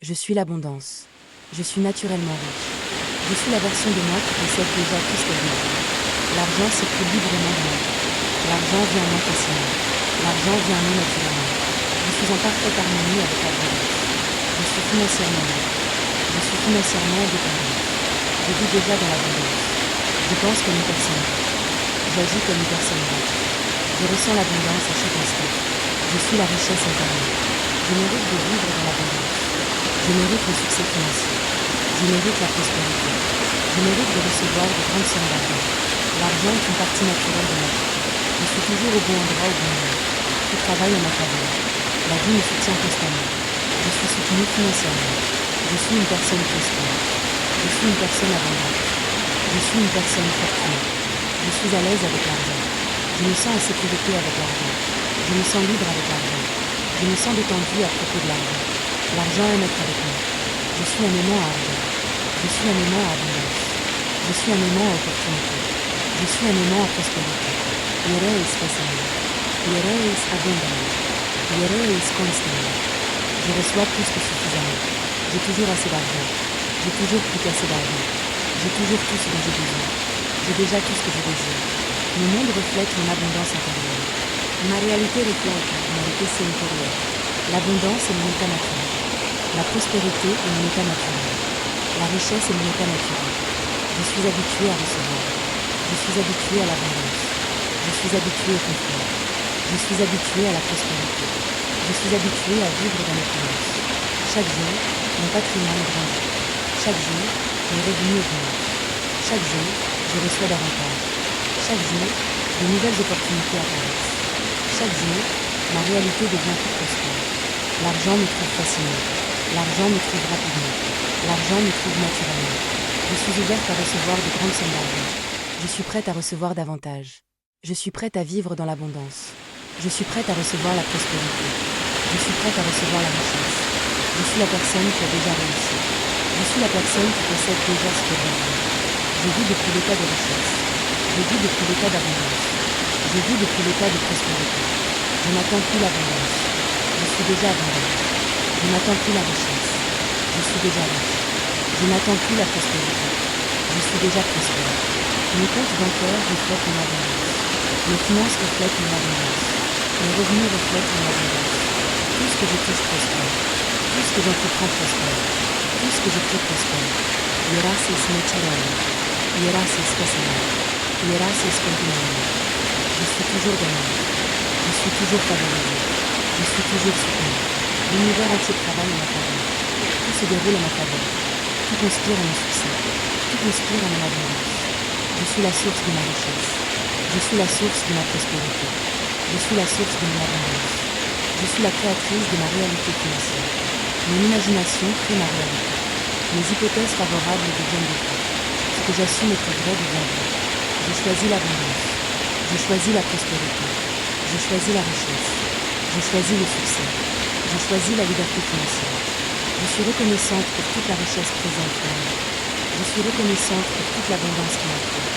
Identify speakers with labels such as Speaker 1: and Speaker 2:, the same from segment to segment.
Speaker 1: Je suis l'abondance. Je suis naturellement riche. Je suis la version de moi qui possède déjà tout ce qu'elle veut. L'argent circule librement dans ma vie. L'argent vient à moi facilement. L'argent vient à moi naturellement. Je suis en parfaite harmonie avec l'abondance. Je suis financièrement libre. Je suis financièrement indépendante. Je vis déjà dans l'abondance. Je pense comme une personne riche. J'agis comme une personne riche. Je ressens l'abondance à chaque instant. Je suis la richesse incarnée. Je mérite de vivre dans l'abondance. Je mérite le succès financier. Je mérite la prospérité. Je mérite de recevoir de grandes sommes d'argent. L'argent est une partie naturelle de ma vie. Je suis toujours au bon endroit au bon moment. Tout travaille en ma faveur. La vie me soutient constamment. Je suis soutenue financièrement. Je suis une personne prospère. Je suis une personne abondante. Je suis une personne fortunée. Je suis à l'aise avec l'argent. Je me sens en sécurité avec l'argent. Je me sens libre avec l'argent. Je me sens détendue à propos de l'argent. L'argent aime être avec moi. Je suis un aimant à argent. Je suis un aimant à abondance. Je suis un aimant à opportunité. Je suis un aimant à prospérité. Yere is facile. Yere is abondant. Yere is constant. Je reçois plus que suffisamment. J'ai toujours assez d'argent. J'ai toujours plus qu'assez d'argent. J'ai toujours tout ce dont j'ai besoin. J'ai déjà tout ce que je désire. Mon monde reflète mon abondance intérieure. Ma réalité reflète ma richesse intérieure. L'abondance est mon état naturel. La prospérité est mon état naturel. La richesse est mon état naturel. Je suis habitué à recevoir. Je suis habitué à l'abondance. Je suis habitué au confort. Je suis habitué à la prospérité. Je suis habitué à vivre dans l'opulence. Chaque jour, mon patrimoine grandit. Chaque jour, mes revenus augmentent. Chaque jour, je reçois davantage. Chaque jour, de nouvelles opportunités apparaissent. Chaque jour, ma réalité devient plus prospère. L'argent me trouve facilement. L'argent me trouve rapidement. L'argent me trouve naturellement. Je suis ouverte à recevoir de grandes sommes d'argent. Je suis prête à recevoir davantage. Je suis prête à vivre dans l'abondance. Je suis prête à recevoir la prospérité. Je suis prête à recevoir la richesse. Je suis la personne qui a déjà réussi. Je suis la personne qui possède déjà ce qu'elle veut. Je vis depuis l'état de richesse. Je vis depuis l'état d'abondance. Je vis depuis l'état de prospérité. Je n'attends plus l'abondance. Je suis déjà abondante. Je n'attends plus la richesse. Je suis déjà riche. Je n'attends plus la prospérité. Je suis déjà prospère. Mes comptes bancaires reflètent mon abondance. Mes finances reflètent mon abondance. Mes revenus reflètent mon abondance. Tout ce que je touche prospère. Tout ce que j'entreprends prospère. Tout ce que je crée prospère. Gracias naturel. Gracias facile. Gracias continuellement. Je suis toujours gagnante. Je suis toujours favorisée. Je suis toujours soutenue. L'univers entier travaille en ma faveur. Tout se déroule en ma faveur. Tout conspire à mon succès. Tout conspire à mon abondance. Je suis la source de ma richesse. Je suis la source de ma prospérité. Je suis la source de mon abondance. Je suis la créatrice de ma réalité financière. Mon imagination crée ma réalité. Mes hypothèses favorables deviennent des faits. Ce que j'assume être vrai devient vrai. Je choisis l'abondance. Je choisis la prospérité. Je choisis la richesse. Je choisis le succès. Je choisis la liberté financière. Je suis reconnaissante pour toute la richesse présente en moi. Je suis reconnaissante pour toute l'abondance qui m'entoure.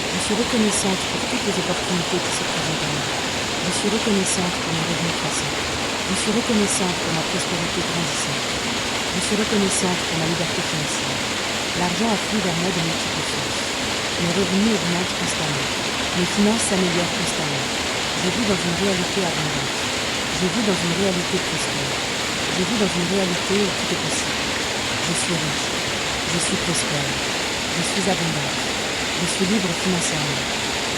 Speaker 1: Je suis reconnaissante pour toutes les opportunités qui se présentent à moi. Je suis reconnaissante pour mes revenus croissants. Je suis reconnaissante pour ma prospérité grandissante. Je suis reconnaissante pour ma liberté financière. L'argent afflue vers moi de multiples sources. Mes revenus augmentent constamment. Mes finances s'améliorent constamment. Je vis dans une réalité abondante. Je vis dans une réalité prospère. Je vis dans une réalité où tout est possible. Je suis riche. Je suis prospère. Je suis abondante. Je suis libre financièrement.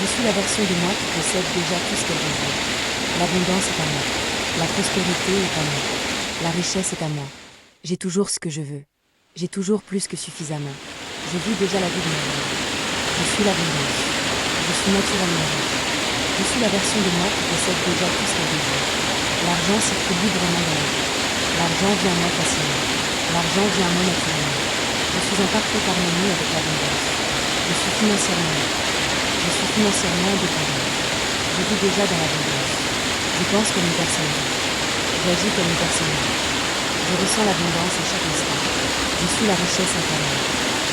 Speaker 1: Je suis la version de moi qui possède déjà tout ce qu'elle désire. L'abondance est à moi. La prospérité est à moi. La richesse est à moi. J'ai toujours ce que je veux. J'ai toujours plus que suffisamment. Je vis déjà la vie de mon rêve. Je suis l'abondance. Je suis naturellement riche. Je suis la version de moi qui possède déjà tout ce qu'elle désire. L'argent circule librement dans la vie. L'argent vient à moi facilement. L'argent vient à moi naturellement. Je suis en parfaite harmonie avec l'abondance. Je suis financièrement libre. Je suis financièrement indépendante. Je vis déjà dans l'abondance. Je pense comme une personne riche. J'agis comme une personne riche. Je ressens l'abondance à chaque instant. Je suis la richesse incarnée.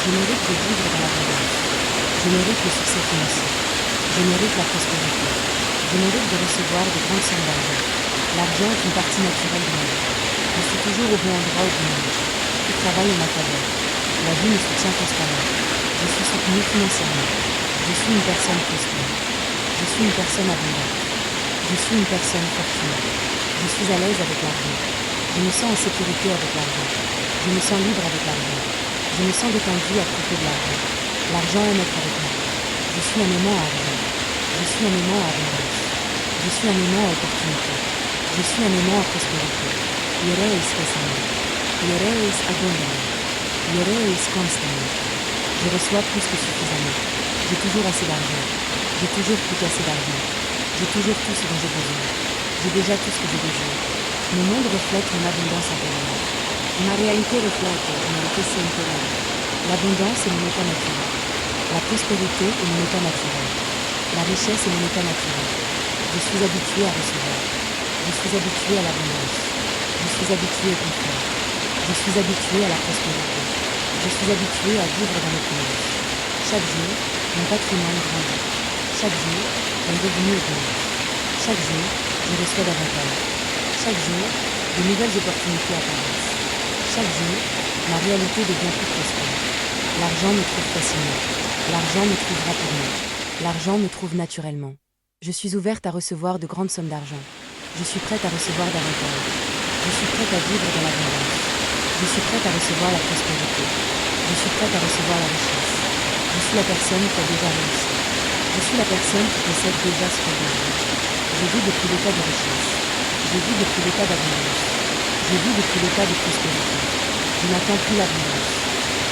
Speaker 1: Je mérite de vivre dans l'abondance. Je mérite le succès financier. Je mérite la prospérité. Je mérite de recevoir de grandes sommes d'argent. L'argent est une partie naturelle de ma vie. Je suis toujours au bon endroit au bon moment. travaille en ma faveur. La vie me soutient constamment. Je suis soutenu financièrement. Je suis une personne prospère. Je suis une personne abondante. Je suis une personne fortunée. Je suis à l'aise avec l'argent. Je me sens en sécurité avec l'argent. Je me sens libre avec l'argent. Je me sens détendu à propos de l'argent. L'argent aime être avec moi. Je suis un aimant à argent. Je suis un aimant à abondance. Je suis un aimant à opportunité. Je suis un aimant à prospérité. Yere is récemment. Yere is abondamment. Yere is constamment. Je reçois plus que suffisamment. J'ai toujours assez d'argent. J'ai toujours plus qu'assez d'argent. J'ai toujours tout ce dont j'ai besoin. J'ai déjà tout ce que je désire. Mon monde reflète mon abondance intérieure. Ma réalité reflète mon réalité intérieure. L'abondance est mon état naturel. La prospérité est mon état naturel. La richesse est mon état naturel. Je suis habitué à recevoir. Je suis habitué à l'abondance. Je suis habitué au confort. Je suis habitué à la prospérité. Je suis habitué à vivre dans l'opulence. Chaque jour, mon patrimoine grandit. Chaque jour, mon revenu augmente. Chaque jour, je reçois davantage. Chaque jour, de nouvelles opportunités apparaissent. Chaque jour, ma réalité devient plus prospère. L'argent me trouve facilement. L'argent me trouve rapidement. L'argent me trouve naturellement. Je suis ouverte à recevoir de grandes sommes d'argent. Je suis prête à recevoir davantage. Je suis prête à vivre dans l'abondance. Je suis prête à recevoir la prospérité. Je suis prête à recevoir la richesse. Je suis la personne qui a déjà réussi. Je suis la personne qui possède déjà ce qu'elle désire. Je vis depuis l'état de richesse. Je vis depuis l'état d'abondance. Je vis depuis l'état de prospérité. Je n'attends plus l'abondance.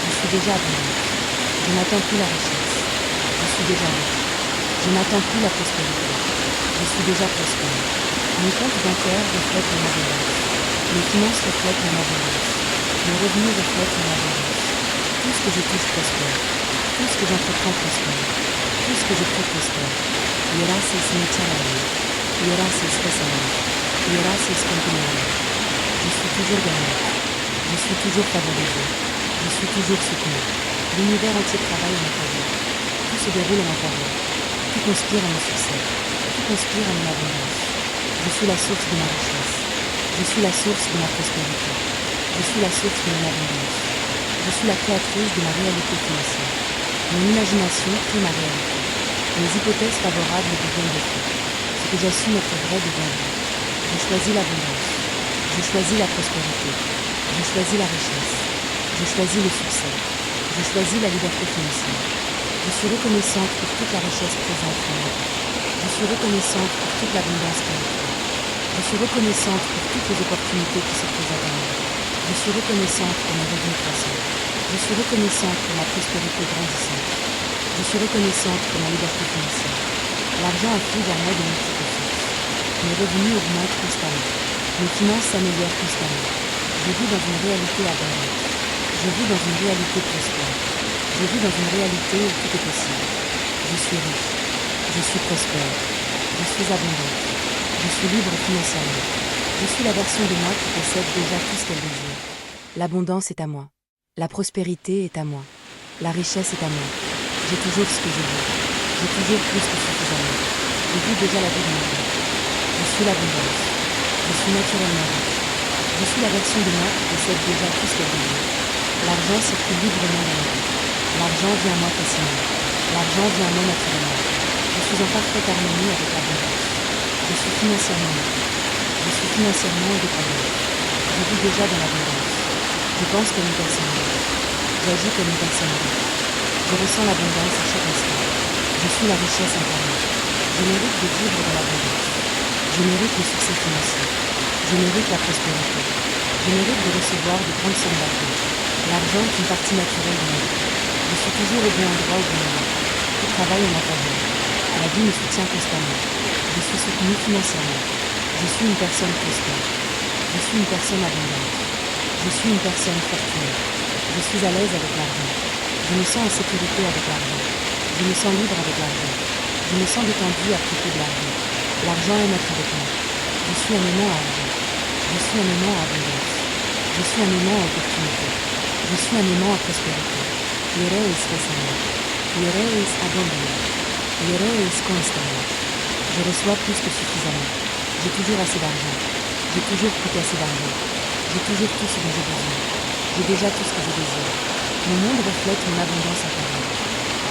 Speaker 1: Je suis déjà abondante. Je n'attends plus la richesse. Je suis déjà riche. Je n'attends plus la prospérité. Je suis déjà prospère. Mon compte bancaire reflète mon abondance. Mes finances reflètent mon abondance. Mes revenus reflètent mon abondance. Tout ce que je touche prospère. Tout ce que j'entreprends prospère. Tout ce que je crée prospère. Gracias muchas. Gracias récemment. Gracias continuamente. Je suis toujours gagnante. Je suis toujours favorisée. Je suis toujours soutenue. L'univers entier travaille en ma faveur. Tout se déroule en ma faveur. Tout conspire à mon succès. Tout conspire à mon abondance. Je suis la source de ma richesse. Je suis la source de ma prospérité. Je suis la source de mon abondance. Je suis la créatrice de ma réalité financière. Mon imagination crée ma réalité. Mes hypothèses favorables deviennent des faits. Ce que j'assume être vrai devient vrai. Je choisis l'abondance. Je choisis la prospérité. Je choisis la richesse. Je choisis le succès. Je choisis la liberté financière. Je suis reconnaissante pour toute la richesse présente en moi. Je suis reconnaissante pour toute l'abondance qui m'entoure. Je suis reconnaissante pour toutes les opportunités qui se présentent à moi. Je suis reconnaissante pour mes revenus croissants. Je suis reconnaissante pour ma prospérité grandissante. Je suis reconnaissante pour ma liberté financière. L'argent afflue vers moi de multiples sources. Mes revenus augmentent constamment. Mes finances s'améliorent constamment. Je vis dans une réalité abondante. Je vis dans une réalité prospère. Je vis dans une réalité où tout est possible. Je suis riche. Je suis prospère. Je suis abondante. Je suis libre financièrement. Je suis la version de moi qui possède déjà tout ce qu'elle désire. L'abondance est à moi. La prospérité est à moi. La richesse est à moi. J'ai toujours ce que je veux. J'ai toujours plus que suffisamment. Je vis déjà la vie de mon rêve. Je suis l'abondance. Je suis naturellement riche. Je suis la version de moi qui possède déjà tout ce qu'elle désire. L'argent circule librement dans ma vie. L'argent vient à moi facilement. L'argent vient à moi naturellement. Je suis en parfaite harmonie avec l'abondance. Je suis financièrement libre. Je suis financièrement indépendante. Je vis déjà dans l'abondance. Je pense comme une personne libre. J'agis comme une personne libre. Je ressens l'abondance à chaque instant. Je suis la richesse incarnée. Je mérite de vivre dans l'abondance. Je mérite le succès financier. Je mérite la prospérité. Je mérite de recevoir de grandes sommes d'argent. L'argent est une partie naturelle de ma vie. Je suis toujours au bon endroit au bon moment. Tout travaille en ma faveur. La vie me soutient constamment. Je suis soutenue financièrement. Je suis une personne prospère. Je suis une personne abondante. Je suis une personne fortunée. Je suis à l'aise avec l'argent. Je me sens en sécurité avec l'argent. Je me sens libre avec l'argent. Je me sens détendu à propos de l'argent. L'argent aime être avec moi. Je suis un aimant à argent. Je suis un aimant à abondance. Je suis un aimant à opportunité. Je suis un aimant à prospérité. Yere is récemment. Yere is abondamment. Yere is constamment. Je reçois plus que suffisamment. J'ai toujours assez d'argent. J'ai toujours plus qu'assez d'argent. J'ai toujours tout ce dont j'ai besoin. J'ai déjà tout ce que je désire. Mon monde reflète mon abondance intérieure.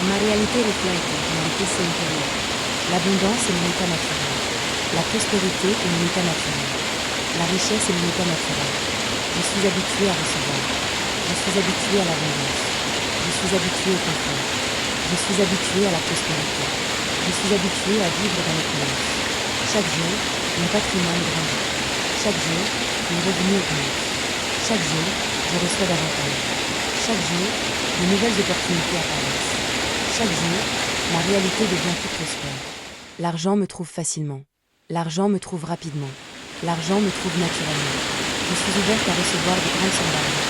Speaker 1: Ma réalité reflète mon riqueza intérieure. L'abondance est mon état naturel. La prospérité est mon état naturel. La richesse est mon état naturel. Je suis habitué à recevoir. Je suis habitué à l'abondance. Je suis habitué au confort. Je suis habitué à la prospérité. Je suis habitué à vivre dans l'opulence. Chaque jour, mon patrimoine grandit. Chaque jour, mes revenus augmentent. Chaque jour, je reçois davantage. Chaque jour, de nouvelles opportunités apparaissent. Chaque jour, ma réalité devient plus prospère. L'argent me trouve facilement. L'argent me trouve rapidement. L'argent me trouve naturellement. Je suis ouverte à recevoir de grandes sommes d'argent.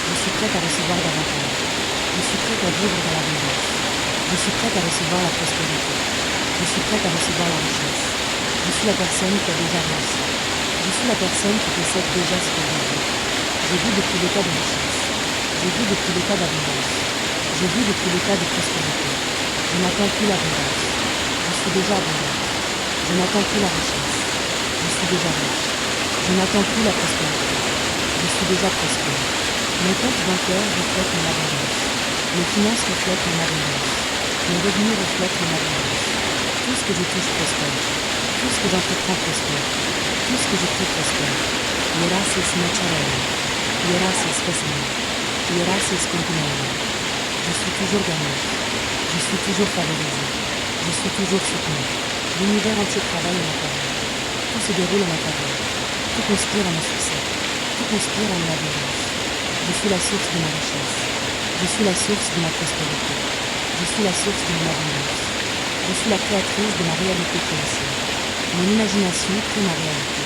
Speaker 1: Je suis prête à recevoir davantage. Je suis prête à vivre dans l'abondance. Je suis prête à recevoir la prospérité. Je suis prête à recevoir la richesse. Je suis la personne qui a déjà réussi. Je suis la personne qui possède déjà ce qu'elle veut. Je vis depuis l'état de richesse. Je vis depuis l'état d'abondance. Je vis depuis l'état de prospérité. Je n'attends plus l'abondance. Je suis déjà abondante. Je n'attends plus la richesse. Je suis déjà riche. Je n'attends plus la prospérité. Je suis déjà prospère. Mon compte bancaire reflète mon abondance. Mes finances reflètent mon abondance. Mes revenus reflètent mon abondance. Tout ce que je touche prospère. Tout ce que j'entreprends prospère. Tout ce que je fais prospère. Gracias naturellement. Gracias spécialement. Gracias continuellement. Je suis toujours gagnante. Je suis toujours favorisée. Je suis toujours soutenue. L'univers entier travaille en ma faveur. Tout se déroule en ma faveur. Tout conspire à mon succès. Tout conspire à mon abondance. Je suis la source de ma richesse. Je suis la source de ma prospérité. Je suis la source de mon abondance. Je suis la créatrice de ma réalité financière. Mon imagination crée ma réalité.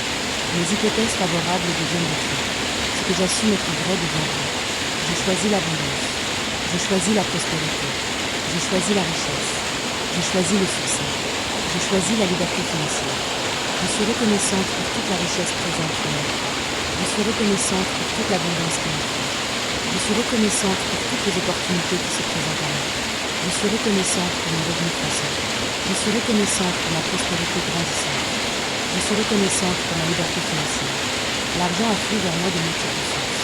Speaker 1: Mes hypothèses favorables deviennent des faits. Ce que j'assume être vrai devient vrai. Je choisis l'abondance. Je choisis la prospérité. Je choisis la richesse. Je choisis le succès. Je choisis la liberté financière. Je suis reconnaissante pour toute la richesse présente dans ma vie. Je suis reconnaissante pour toute l'abondance qui m'entoure. Je suis reconnaissante pour toutes les opportunités qui se présentent à moi. Je suis reconnaissante pour mes revenus croissants. Je suis reconnaissante pour ma prospérité grandissante. Je suis reconnaissante pour ma liberté financière. L'argent afflue vers moi de multiples sources.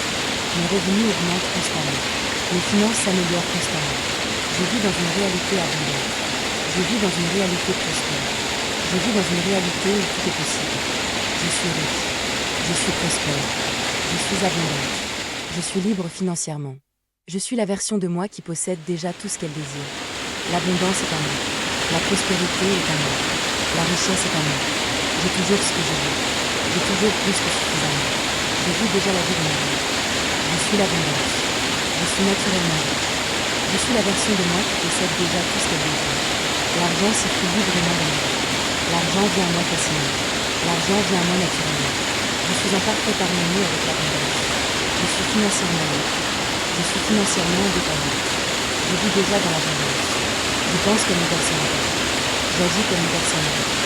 Speaker 1: Mes revenus augmentent constamment. Mes finances s'améliorent constamment. Je vis dans une réalité abondante. Je vis dans une réalité prospère. Je vis dans une réalité où tout est possible. Je suis riche. Je suis prospère. Je suis abondante. Je suis libre financièrement. Je suis la version de moi qui possède déjà tout ce qu'elle désire. L'abondance est à moi. La prospérité est à moi. La richesse est à moi. J'ai toujours ce que je veux. J'ai toujours plus que suffisamment. Je vis déjà la vie de ma vie. Je suis l'abondance. Je suis naturellement riche. Je suis la version de moi qui possède déjà tout ce qu'elle désire. L'argent circule librement dans ma vie. L'argent vient à moi facilement. L'argent vient à moi naturellement. Je suis en parfaite harmonie avec l'abondance. Je suis financièrement libre. Je suis financièrement indépendante. Je vis déjà dans l'abondance. Je pense comme une personne riche. J'agis comme une personne riche.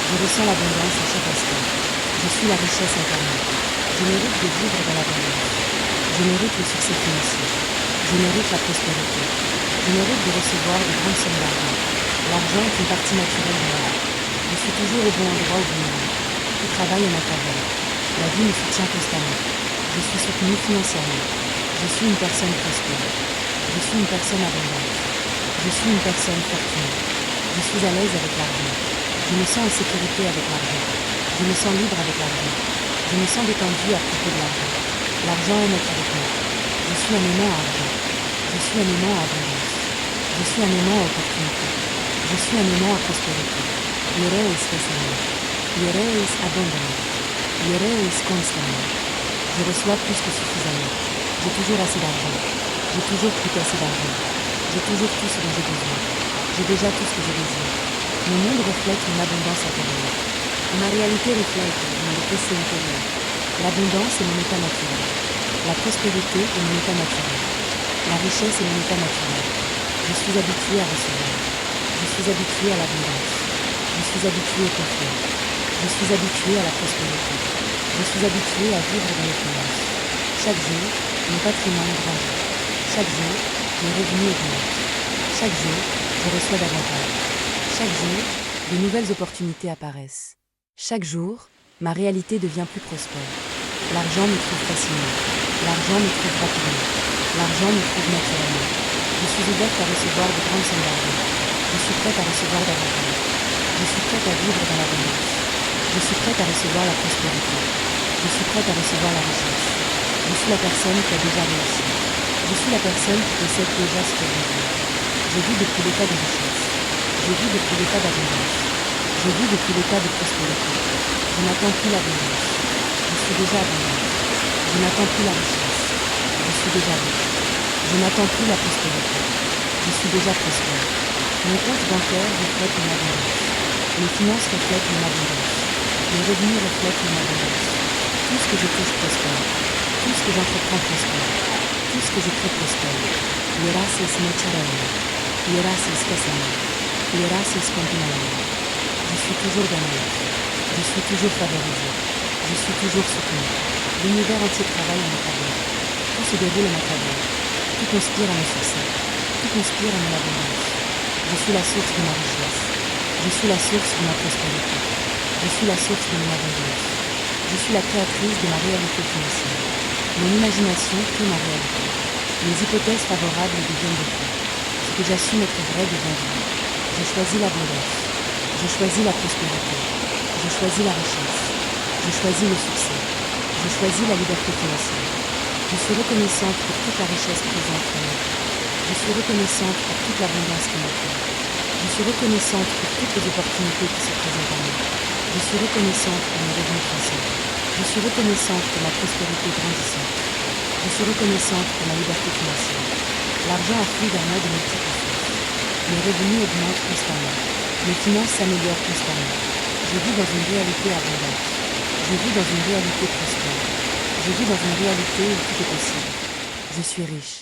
Speaker 1: Je ressens l'abondance à chaque instant. Je suis la richesse incarnée. Je mérite de vivre dans l'abondance. Je mérite le succès financier. Je mérite la prospérité. Je mérite de recevoir de grandes sommes d'argent. L'argent est une partie naturelle de ma vie. Je suis toujours au bon endroit au bon moment. Tout travaille en ma faveur. La vie me soutient constamment. Je suis soutenue financièrement. Je suis une personne prospère. Je suis une personne abondante. Je suis une personne fortunée. Je suis à l'aise avec l'argent. Je me sens en sécurité avec l'argent. Je me sens libre avec l'argent. Je me sens détendue à propos de l'argent. L'argent aime être avec moi. Je suis un aimant à argent. Je suis un aimant à abondance. Je suis un aimant à opportunité. Je suis un aimant à prospérité. Lloreis récemment. Lloreis abondamment. Lloreis constamment. Je reçois plus que suffisamment. J'ai toujours assez d'argent. J'ai toujours plus qu'assez d'argent. J'ai toujours tout ce dont j'ai besoin. J'ai déjà tout ce que je désire. Mon monde reflète mon abondance intérieure. Ma réalité reflète mon riqueza intérieure. L'abondance est mon état naturel. La prospérité est mon état naturel. La richesse est mon état naturel. Je suis habitué à recevoir. Je suis habitué à l'abondance. Je suis habitué au confort. Je suis habitué à la prospérité. Je suis habitué à vivre dans l'opulence. Chaque jour, mon patrimoine grandit. Chaque jour, mes revenus augmentent. Chaque jour, je reçois davantage. Chaque jour, de nouvelles opportunités apparaissent. Chaque jour, ma réalité devient plus prospère. L'argent me trouve facilement. L'argent me trouve rapidement. L'argent me trouve naturellement. Je suis ouverte à recevoir de grandes sommes d'argent. Je suis prête à recevoir davantage. Je suis prête à vivre dans l'abondance. Je suis prête à recevoir la prospérité. Je suis prête à recevoir la richesse. Je suis la personne qui a déjà réussi. Je suis la personne qui possède déjà ce qu'elle veut. Je vis depuis l'état de richesse. Je vis depuis l'état d'abondance. Je vis depuis l'état de prospérité. Je n'attends plus l'abondance. Je suis déjà abondante. Je n'attends plus la richesse. Je suis déjà riche. Je n'attends plus la prospérité. Je suis déjà prospère. Mon compte bancaire reflète mon abondance. Mes finances reflètent mon abondance. Mes revenus reflètent mon abondance. Tout ce que je touche prospère. Tout ce que j'entreprends prospère. Tout ce que je crée prospère. Gracias naturellement. Gracias casament. Gracias continuellement. Je suis toujours gagnante. Je suis toujours favorisée. Je suis toujours soutenue. L'univers entier travaille en ma faveur. Tout se déroule en ma faveur. Tout conspire à mon succès. Tout conspire à mon abondance. Je suis la source de ma richesse. Je suis la source de ma prospérité. Je suis la source de mon abondance. Je suis la créatrice de ma réalité financière. Mon imagination crée ma réalité. Mes hypothèses favorables deviennent des faits. Ce que j'assume être vrai devient vrai. Je choisis l'abondance. Je choisis la prospérité. Je choisis la richesse. Je choisis le succès. Je choisis la liberté financière. Je suis reconnaissante pour toute la richesse présente dans ma vie. Je suis reconnaissante pour toute l'abondance qui m'entoure. Je suis reconnaissante pour toutes les opportunités qui se présentent à moi. Je suis reconnaissante pour mes revenus croissants. Je suis reconnaissante pour ma prospérité grandissante. Je suis reconnaissante pour ma liberté financière. L'argent afflue vers moi de multiples sources. Mes revenus augmentent constamment. Mes finances s'améliorent constamment. Je vis dans une réalité abondante. Je vis dans une réalité prospère. Je vis dans une réalité où tout est possible. Je suis riche.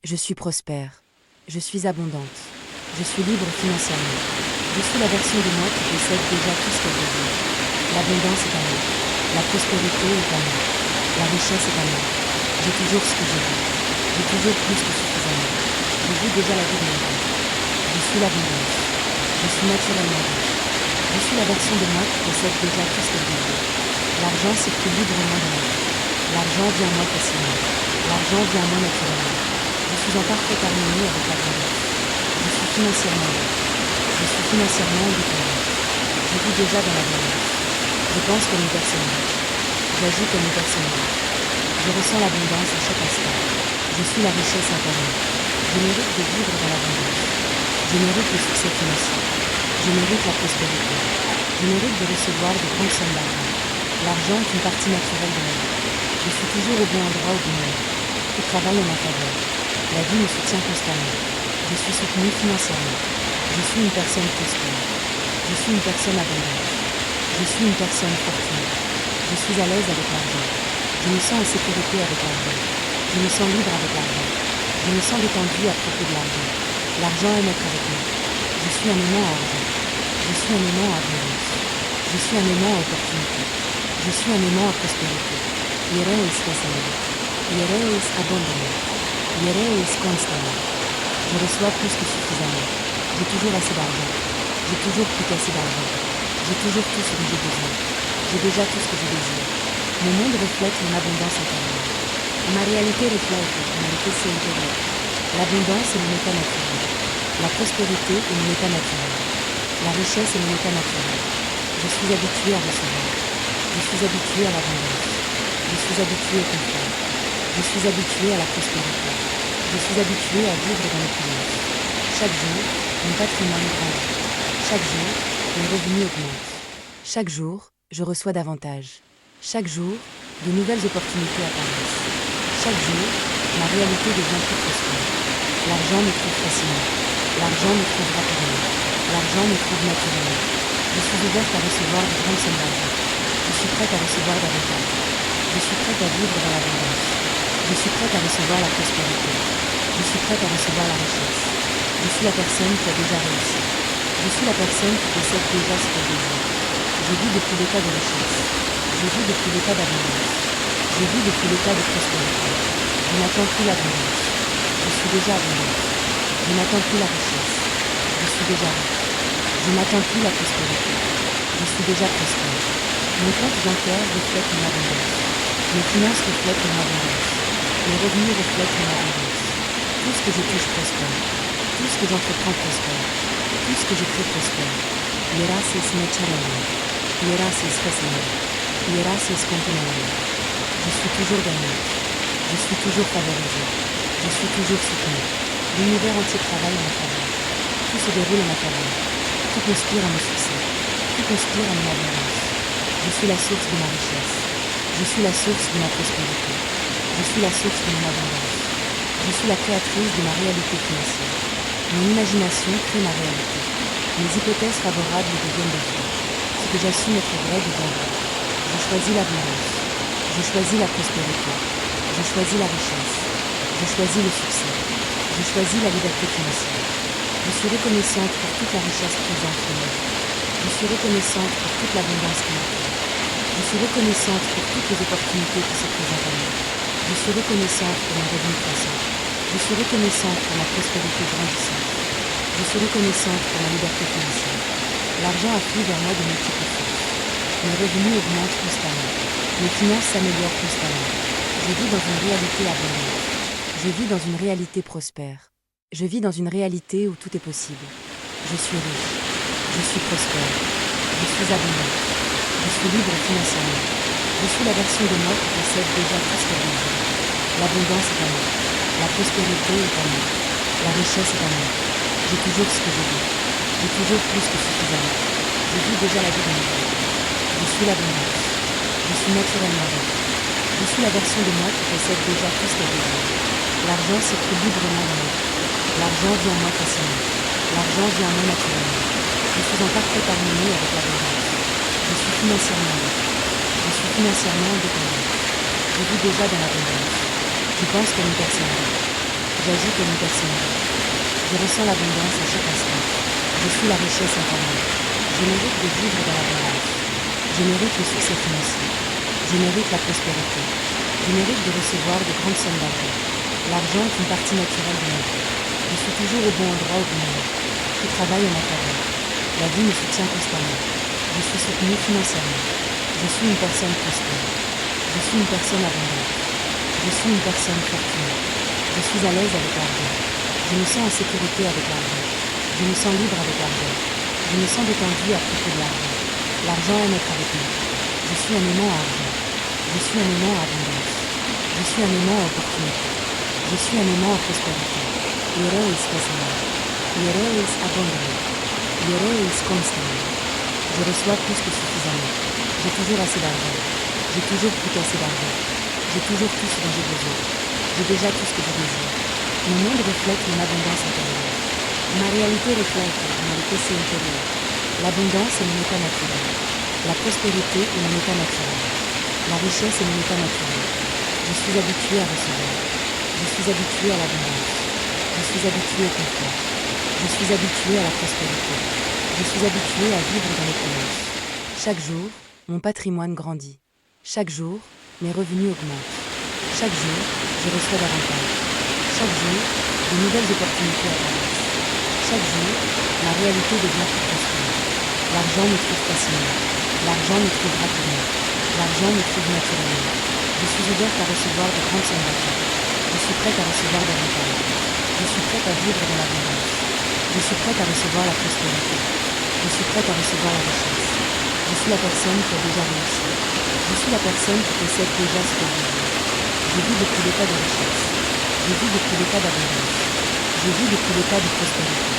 Speaker 1: Je suis prospère. Je suis abondante. Je suis libre financièrement. Je suis la version de moi qui possède déjà tout ce qu'elle désire. L'abondance est à moi. La prospérité est à moi. La richesse est à moi. J'ai toujours ce que je veux. J'ai toujours plus que suffisamment. Je vis déjà la vie de mon rêve. Je suis l'abondance. Je suis naturellement riche. Je suis la version de moi qui possède déjà tout ce qu'elle désire. L'argent circule librement dans ma vie. L'argent vient à moi facilement. L'argent vient à moi naturellement. Je suis en parfaite harmonie avec l'abondance. Je suis financièrement libre. Je suis financièrement indépendante. Je vis déjà dans l'abondance. Je pense comme une personne riche. J'agis comme une personne riche. Je ressens l'abondance à chaque instant. Je suis la richesse incarnée. Je mérite de vivre dans l'abondance. Je mérite le succès financier. Je mérite la prospérité. Je mérite de recevoir de grandes sommes d'argent. L'argent est une partie naturelle de ma vie. Je suis toujours au bon endroit au bon moment. Tout travaille en ma faveur. La vie me soutient constamment. Je suis soutenue financièrement. Je suis une personne prospère. Je suis une personne abondante. Je suis une personne fortunée. Je suis à l'aise avec l'argent. Je me sens en sécurité avec l'argent. Je me sens libre avec l'argent. Je me sens détendue à propos de l'argent. L'argent aime être avec moi. Je suis un aimant à argent. Je suis un aimant à abondance. Je suis un aimant à opportunité. Je suis un aimant à prospérité. Yereis casament. Yereis abondamment. Yereis constamment. Je reçois plus que suffisamment. J'ai toujours assez d'argent. J'ai toujours plus qu'assez d'argent. J'ai toujours tout ce dont j'ai besoin. J'ai déjà tout ce que je désire. Mon monde reflète mon abondance intérieure. Ma réalité reflète mon réalité intérieure. L'abondance est mon état naturel. La prospérité est mon état naturel. La richesse est mon état naturel. Je suis habitué à recevoir. Je suis habitué à l'abondance. Je suis habitué au confort. Je suis habitué à la prospérité. Je suis habitué à vivre dans l'opulence. Chaque jour, mon patrimoine grandit. Chaque jour, mes revenus augmentent. Chaque jour, je reçois davantage. Chaque jour, de nouvelles opportunités apparaissent. Chaque jour, ma réalité devient plus prospère. L'argent me trouve facilement. L'argent me trouve rapidement. L'argent me trouve naturellement. Je suis ouverte à recevoir de grandes sommes d'argent. Je suis prête à recevoir davantage. Je suis prête à vivre dans l'abondance. Je suis prête à recevoir la prospérité. Je suis prête à recevoir la richesse. Je suis la personne qui a déjà réussi. Je suis la personne qui possède déjà ce qu'elle désire. Je vis depuis l'état de richesse. Je vis depuis l'état d'abondance. Je vis depuis l'état de prospérité. Je n'attends plus l'abondance. Je suis déjà abondante. Je n'attends plus la richesse. Je suis déjà riche. Je n'attends plus la prospérité. Je suis déjà prospère. Mon compte bancaire reflète mon abondance. Mes finances reflètent mon abondance. Mes revenus reflètent mon abondance. Tout ce que je touche prospère. Tout ce que j'entreprends prospère. Tout ce que je crée prospère. Gracias naturellement. Gracias facilmente. Gracias continuamente. Je suis toujours gagnante. Je suis toujours favorisée. Je suis toujours soutenue. L'univers entier travaille en ma faveur. Tout se déroule en ma faveur. Tout conspire à mon succès. Tout conspire à mon abondance. Je suis la source de ma richesse. Je suis la source de ma prospérité. Je suis la source de mon abondance. Je suis la créatrice de ma réalité financière. Mon imagination crée ma réalité. Mes hypothèses favorables deviennent des faits. Ce que j'assume être vrai devient vrai. Je choisis l'abondance. Je choisis la prospérité. Je choisis la richesse. Je choisis le succès. Je choisis la liberté financière. Je suis reconnaissante pour toute la richesse présente en moi. Je suis reconnaissante pour toute l'abondance qui m'entoure. Je suis reconnaissante pour toutes les opportunités qui se présentent à moi. Je suis reconnaissante pour mon revenu croissant. Je suis reconnaissante pour ma prospérité grandissante. Je suis reconnaissante pour ma liberté financière. L'argent afflue vers moi de multiples sources. Mes revenus augmentent constamment. Mes finances s'améliorent constamment. Je vis dans une réalité abondante. Je vis dans une réalité prospère. Je vis dans une réalité où tout est possible. Je suis riche. Je suis prospère. Je suis abondante. Je suis libre financièrement. Je suis la version de moi qui possède déjà tout ce qu'elle désire. L'abondance est à moi. La prospérité est à moi. La richesse est à moi. J'ai toujours ce que je veux. J'ai toujours plus que suffisamment. Je vis déjà la vie de mes rêves. Je suis l'abondance. Je suis naturellement riche. Je suis la version de moi qui possède déjà tout ce qu'elle désire. L'argent circule librement dans ma vie. L'argent vient en moi facilement. L'argent vient en moi naturellement. Je suis en parfaite harmonie avec l'abondance. Je suis financièrement libre. Je suis financièrement indépendante. Je vis déjà dans l'abondance. Je pense comme une personne riche. J'agis comme une personne riche. Je ressens l'abondance à chaque instant. Je suis la richesse intérieure. Je mérite de vivre dans l'abondance. Je mérite le succès financier. Je mérite la prospérité. Je mérite de recevoir de grandes sommes d'argent. L'argent est une partie naturelle de ma vie. Je suis toujours au bon endroit au bon moment. Tout travaille en ma faveur. La vie me soutient constamment. Je suis soutenue financièrement. Je suis une personne prospère. Je suis une personne abondante. Je suis une personne fortunée. Je suis à l'aise avec l'argent. Je me sens en sécurité avec l'argent. Je me sens libre avec l'argent. Je me sens détendue à propos de l'argent. L'argent aime être avec moi. Je suis un aimant à argent. Je suis un aimant à abondance. Je suis un aimant à opportunité. Je suis un aimant à prospérité. Yere is fascinant. Yere is abondant. Yere is constant. Je reçois plus que suffisamment. J'ai toujours assez d'argent. J'ai toujours plus qu'assez d'argent. J'ai toujours tout ce dont j'ai besoin. J'ai déjà tout ce que je désire. Mon monde reflète mon abondance intérieure. Ma réalité reflète mon richesse intérieure. L'abondance est mon état naturel. La prospérité est mon état naturel. La richesse est mon état naturel. Je suis habitué à recevoir. Je suis habitué à l'abondance. Je suis habitué au confort. Je suis habitué à la prospérité. Je suis habitué à vivre dans l'opulence. Chaque jour, mon patrimoine grandit. Chaque jour, mes revenus augmentent. Chaque jour, je reçois davantage. Chaque jour, de nouvelles opportunités apparaissent. Chaque jour, ma réalité devient plus prospère. L'argent me trouve facilement. L'argent me trouve rapidement. L'argent me trouve naturellement. Je suis ouverte à recevoir de grandes sommes d'argent. Je suis prête à recevoir davantage. Je suis prête à vivre dans l'abondance. Je suis prête à recevoir la prospérité. Je suis prête à recevoir la richesse. Je suis la personne qui a déjà réussi. Je suis la personne qui possède déjà ce qu'elle désire. Je vis depuis l'état de richesse. Je vis depuis l'état d'abondance. Je vis depuis l'état de prospérité.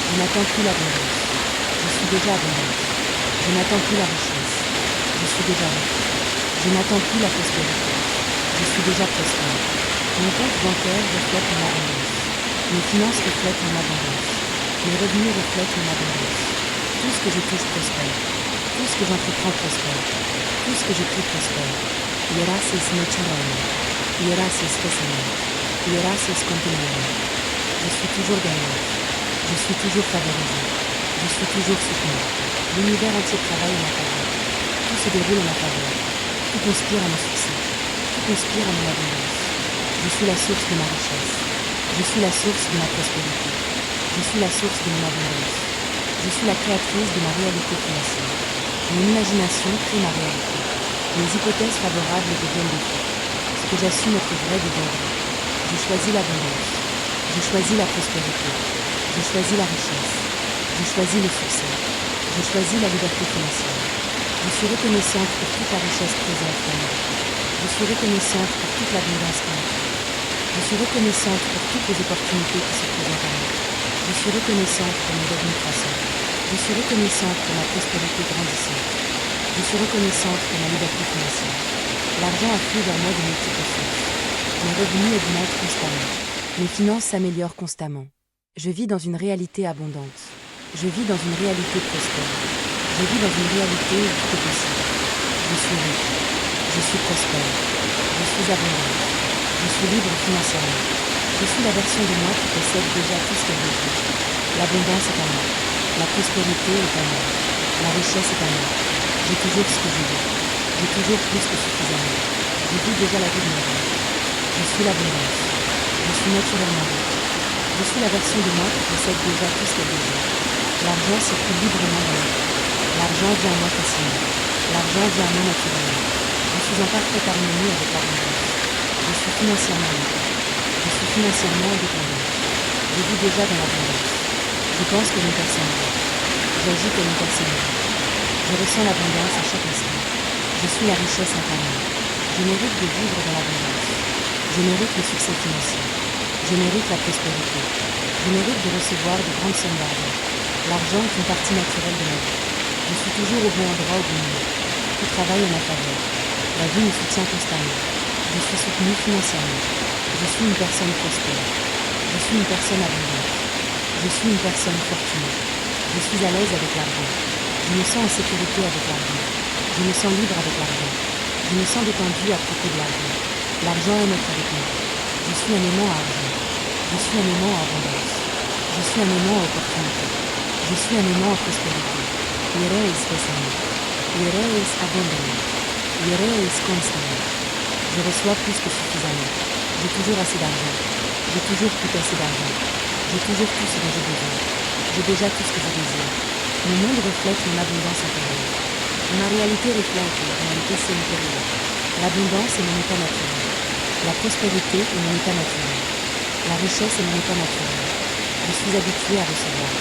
Speaker 1: Je n'attends plus l'abondance. Je suis déjà abondante. Je n'attends plus la richesse. Je suis déjà riche. Je n'attends plus la prospérité. Je suis déjà prospère. Mon compte bancaire reflète mon abondance. Mes finances reflètent mon abondance. Mes revenus reflètent mon abondance. Tout ce que je touche prospère. Tout ce que j'entreprends prospère. Tout ce que je crée prospère. Gracias naturellement. Gracias facilmente. Gracias continuamente. Je suis toujours gagnante. Je suis toujours favorisée. Je suis toujours soutenue. L'univers entier travaille en ma faveur. Tout se déroule en ma faveur. Tout conspire à mon succès. Tout conspire à mon abondance. Je suis la source de ma richesse. Je suis la source de ma prospérité. Je suis la source de mon abondance. Je suis la créatrice de ma réalité financière. Mon imagination crée ma réalité. Mes hypothèses favorables deviennent des faits. Ce que j'assume être vrai devant vous. Je choisis l'abondance. Je choisis la prospérité. Je choisis la richesse. Je choisis le succès. Je choisis la liberté financière. Je suis reconnaissante pour toute la richesse présente en moi. Je suis reconnaissante pour toute l'abondance qui m'entoure. Je suis reconnaissante pour toutes les opportunités qui se présentent à moi. Je suis reconnaissante pour mes revenus croissants. Je suis reconnaissante pour ma prospérité grandissante. Je suis reconnaissante pour ma liberté financière. L'argent afflue vers moi de multiples sources. Mes revenus augmentent constamment. Mes finances s'améliorent constamment. Je vis dans une réalité abondante. Je vis dans une réalité prospère. Je vis dans une réalité où tout est possible. Je suis riche. Je suis prospère. Je suis abondante. Je suis libre financièrement. Je suis la version de moi qui possède déjà tout ce qu'elle désire. L'abondance est à moi. La prospérité est à moi. La richesse est à moi. J'ai toujours ce que je veux. J'ai toujours plus que suffisamment. Je vis déjà la vie de mon rêve. Je suis l'abondance. Je suis naturellement riche. Je suis la version de moi qui possède déjà tout ce qu'elle désire. L'argent circule librement dans ma vie. L'argent vient à moi facilement. L'argent vient à moi naturellement. Je suis en parfaite harmonie avec l'abondance. Je suis financièrement libre. Je suis financièrement indépendante. Je vis déjà dans l'abondance. Je pense comme une personne riche. J'agis comme une personne riche. Je ressens l'abondance à chaque instant. Je suis la richesse incarnée. Je mérite de vivre dans l'abondance. Je mérite le succès financier. Je mérite la prospérité. Je mérite de recevoir de grandes sommes d'argent. L'argent est une partie naturelle de ma vie. Je suis toujours au bon endroit au bon moment. Tout travaille en ma faveur. La vie me soutient constamment. Je suis soutenue financièrement. Je suis une personne prospère. Je suis une personne abondante. Je suis une personne fortunée. Je suis à l'aise avec l'argent. Je me sens en sécurité avec l'argent. Je me sens libre avec l'argent. Je me sens détendue à propos de l'argent. L'argent aime être avec moi. Je suis un aimant à argent. Je suis un aimant à abondance. Je suis un aimant à opportunité. Je suis un aimant à prospérité. Yere is facile. Yere is abondant. Yere is constant. Je reçois plus que suffisamment. J'ai toujours assez d'argent. J'ai toujours plus qu'assez d'argent. J'ai toujours tout ce dont j'ai besoin. J'ai déjà tout ce que je désire. Mon monde reflète mon abondance intérieure. Ma réalité reflète la réalité intérieure. L'abondance est mon état naturel. La prospérité est mon état naturel. La richesse est mon état naturel. Je suis habitué à recevoir.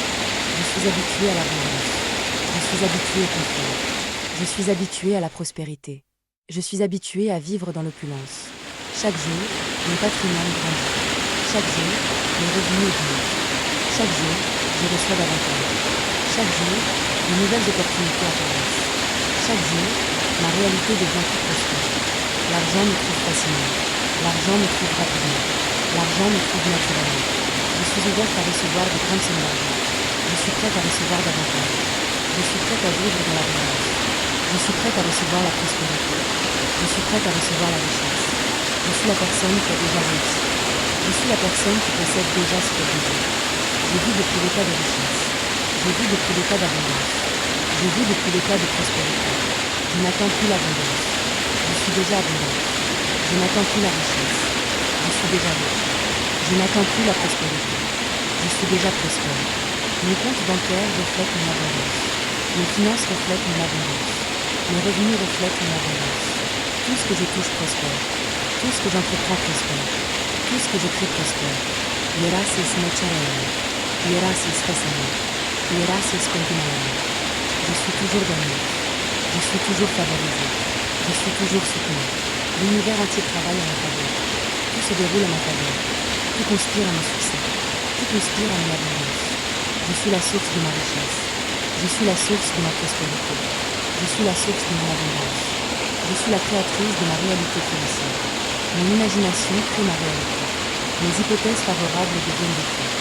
Speaker 1: Je suis habitué à l'abondance. Je suis habitué au confort. Je suis habitué à la prospérité. Je suis habitué à vivre dans l'opulence. Chaque jour, mon patrimoine grandit. Chaque jour, mes revenus augmentent. Chaque jour, je reçois davantage. Chaque jour, de nouvelles opportunités apparaissent. Chaque jour, ma réalité devient plus prospère. L'argent me trouve facilement. L'argent me trouve rapidement. L'argent me trouve naturellement. Je suis ouverte à recevoir de grandes sommes d'argent. Je suis prête à recevoir davantage. Je suis prête à vivre dans l'abondance. Je suis prête à recevoir la prospérité. Je suis prête à recevoir la richesse. Je suis la personne qui a déjà réussi. Je suis la personne qui possède déjà ce qu'elle désire. Je vis depuis l'état de richesse. Je vis depuis l'état d'abondance. Je vis depuis l'état de prospérité. Je n'attends plus l'abondance. Je suis déjà abondante. Je n'attends plus la richesse. Je suis déjà riche. Je n'attends plus la prospérité. Je suis déjà prospère. Mes comptes bancaires reflètent mon abondance. Mes finances reflètent mon abondance. Mes revenus reflètent mon abondance. Tout ce que je touche prospère. Tout ce que j'entreprends prospère. Tout ce que je crée prospère. Gracias naturellement. Gracias facile. Gracias continuellement. Je suis toujours gagnant. Je suis toujours favorisé. Je suis toujours soutenu. L'univers entier travaille à ma faveur. Tout se déroule à ma faveur. Tout conspire à mon succès. Tout conspire à mon abondance. Je suis la source de ma richesse. Je suis la source de ma prospérité. Je suis la source de mon abondance. Je suis la créatrice de ma réalité financière. Mon imagination crée ma réalité. Mes hypothèses favorables deviennent des faits.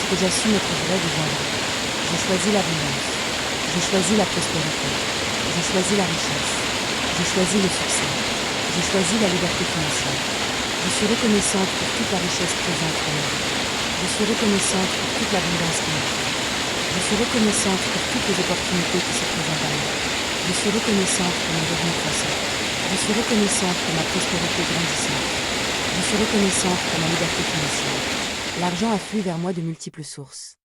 Speaker 1: Ce que j'assume être vrai devient vrai. Je choisis l'abondance. Je choisis la prospérité. Je choisis la richesse. Je choisis le succès. Je choisis la liberté financière. Je suis reconnaissante pour toute la richesse présente en moi. Je suis reconnaissante pour toute l'abondance qui m'entoure. Je suis reconnaissante pour toutes les opportunités qui se présentent à moi. Je suis reconnaissante pour mes revenus croissants. Je suis reconnaissante pour ma prospérité grandissante. Je suis reconnaissante pour ma liberté financière. L'argent afflue vers moi de multiples sources.